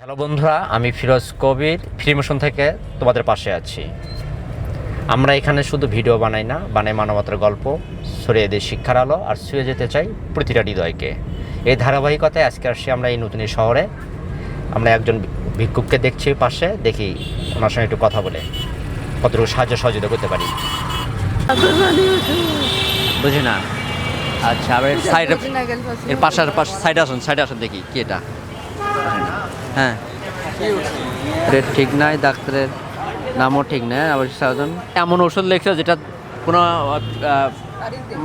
Hello বন্ধুরা, আমি ফিরোজ কবির free motion থেকে তোমাদের পাশে আছি। আমরা এখানে শুধু ভিডিও বানাই না, বানাই মানবতার গল্প, ছড়িয়ে দিই শিক্ষার আলো আর ছুঁয়ে যেতে চাই প্রতিটা হৃদয়কে। এই ধারাবাহিকতায় আজকে আসছি আমরা এই নতুন শহরে। আমরা একজন ভিক্ষুককে দেখছি পাশে, দেখি ওনার সঙ্গে একটু কথা বলে কতটুকু সাহায্য সহযোগিতা করতে পারি। বুঝি না। আচ্ছা, আবার সাইডে এর পাশে সাইডে আসুন দেখি কি এটা। হ্যাঁ, রেট ঠিক নাই, ডাক্তারের নামও ঠিক নাই। আবার সাধারণ এমন ওষুধ লেখছে যেটা কোনো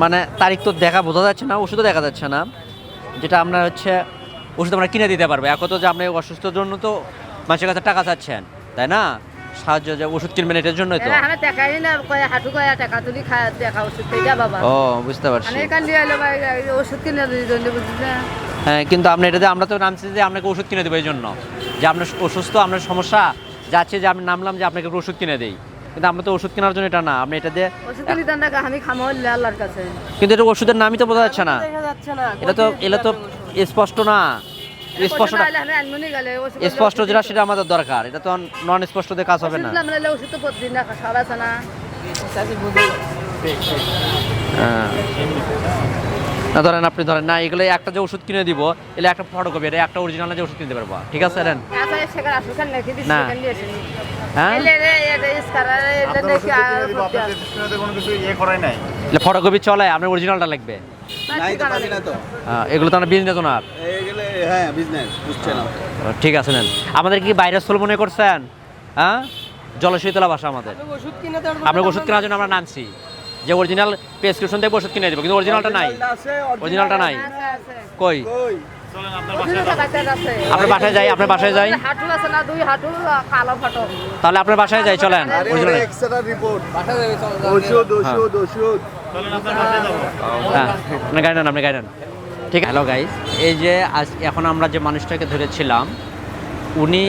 মানে তারিখ তো বোঝা যাচ্ছে না, ওষুধও দেখা যাচ্ছে না, যেটা আমরা ওষুধ আমরা কিনে দিতে পারবো। এখন তো যে আপনি অসুস্থর জন্য তো মানুষের কাছে টাকা চাচ্ছেন, তাই না? সাহায্য যে ওষুধ কিনবেন এটার জন্যই তো। ও, বুঝতে পারছি। হ্যাঁ, কিন্তু আপনি এটাতে আমরা তো নামছি যে আপনাকে ওষুধ কিনে দেবো এই জন্য, যে আপনার অসুস্থ, আপনার সমস্যা যাচ্ছে, যে আমি নামলাম যে আপনাকে ওষুধ কিনে দেই। কিন্তু আমরা তো ওষুধ কেনার জন্য এটা না, আপনি এটা দিয়ে কিন্তু এটা ওষুধের নামই তো বোঝা যাচ্ছে না। এটা তো স্পষ্ট না, স্পষ্ট যেটা সেটা আমাদের দরকার। এটা তো নন স্পষ্ট দিয়ে কাজ হবে না। না ধরেন, আপনি ধরেন না, এগুলো একটা যে ওষুধ কিনে দিব, এলে একটা ফটোকপি, এটা একটা অরিজিনাল যে ওষুধ কিনতে পারবো, ঠিক আছে? না, হ্যাঁ, ফটোকপি চলে, আপনার অরিজিনালটা লাগবে। এগুলো তো আমার বিজনেস ওনার। ঠিক আছে, নেন। আমাদের কি বাইরের স্থল মনে করছেন? হ্যাঁ, জলশয় তোলা ভাষা আমাদের। আপনার ওষুধ কেনার জন্য আমরা নামছি, যে অরিজিনাল প্রেসক্রিপশন থেকে ওষুধ কিনে দেবো, কিন্তু অরিজিনালটা নাই। কই? আপনার বাসায় যাই, তাহলে আপনার বাসায় যাই, চলেন। আপনি গাড়ি নেন। ঠিক আছে। হ্যালো গাইস, এই যে এখন আমরা যে মানুষটাকে ধরেছিলাম, উনি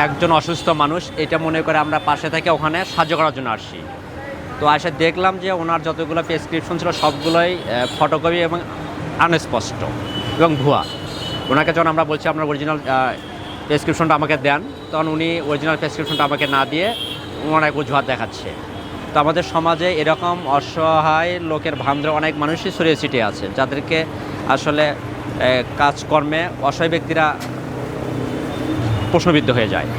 একজন অসুস্থ মানুষ, এটা মনে করে আমরা পাশে থেকে ওখানে সাহায্য করার জন্য আসছি। তো আসে দেখলাম যে ওনার যতগুলো প্রেসক্রিপশন ছিল সবগুলোই ফটোকপি এবং আনস্পষ্ট এবং ভুয়া। ওনাকে যখন আমরা বলছি আপনার অরিজিনাল প্রেসক্রিপশনটা আমাকে দেন, তখন উনি অরিজিনাল প্রেসক্রিপশনটা আমাকে না দিয়ে ওনার এক অজুহাত দেখাচ্ছে। তো আমাদের সমাজে এরকম অসহায় লোকের ভান্ডারে অনেক মানুষই ছড়িয়ে ছিটিয়ে আছে, যাদেরকে আসলে কাজকর্মে অসহায় ব্যক্তিরা প্রশ্নবিদ্ধ হয়ে যায়।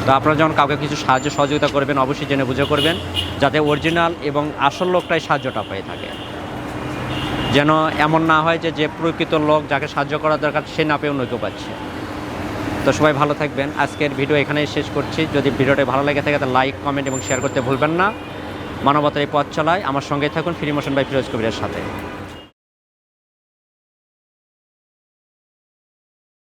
তো আপনারা যখন কাউকে কিছু সাহায্য সহযোগিতা করবেন, অবশ্যই জেনে বুঝে করবেন, যাতে অরিজিনাল এবং আসল লোকটাই সাহায্যটা পেয়ে থাকে। যেন এমন না হয় যে প্রকৃত লোক যাকে সাহায্য করা দরকার সে না পেয়ে অন্য কেউ পাচ্ছে। তো সবাই ভালো থাকবেন। আজকের ভিডিও এখানেই শেষ করছি। যদি ভিডিওটা ভালো লেগে থাকে তাহলে লাইক, কমেন্ট এবং শেয়ার করতে ভুলবেন না। মানবতার এই পথ চলায় আমার সঙ্গেই থাকুন ফ্রি মোশন বাই ফিরোজ কবিরের সাথে।